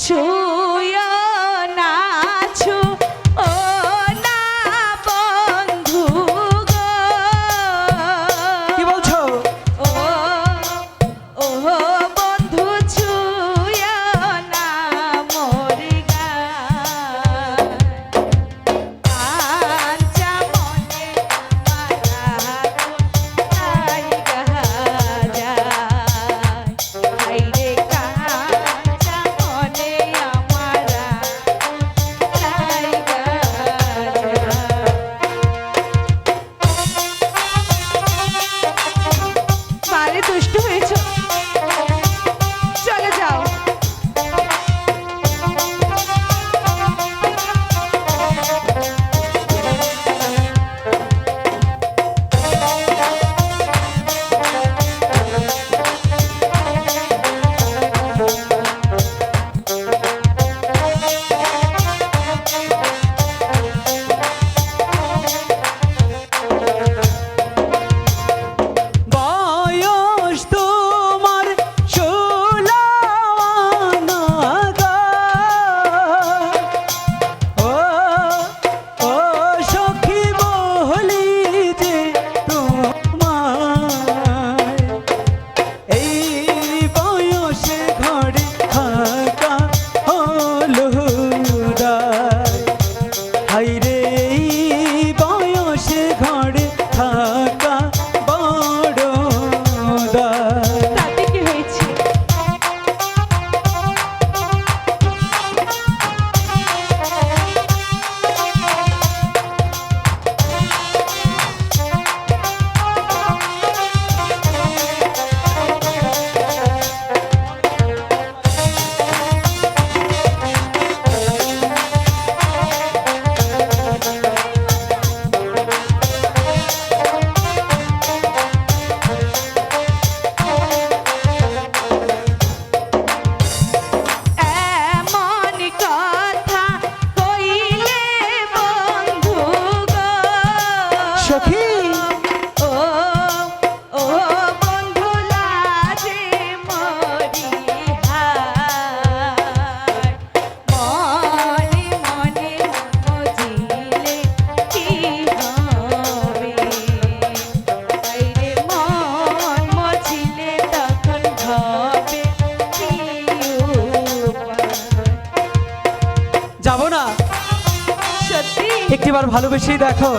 ছুঁয়ো না ছুঁয়ো না বন্ধু গো। কি বলছো? ও ও বন্ধু ছুঁয়ো না মোর গায়। কাঁচা মনে মারা কোথায় যায়। হায়রে কাঁচা মনে আমারা কোথায় যায়। বারে দুষ্ট হয়েছ, চলে যাও। বয়স তোমার 16 আনা গো। ও ও সখী বলি যে তোমায় এই বয়সে ঘরে থাকা হলো দায়। হায়রে এই বয়সে ঘরে থাকা বড় দায়। তাতে কি হয়েছে? এমন কথা কইলে বন্ধু গো। সখী ও ও বন্ধু লাজে মরি হায়। মনে মনে মজিলে কি হবে। হায়রে মন মজিলে তখন হবে কি উপায়। যাব না, সত্যি একটিবার ভালোবেসেই দেখো।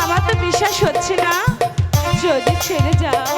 আমার তো বিশ্বাস হচ্ছে না, যদি ছেড়ে যাও।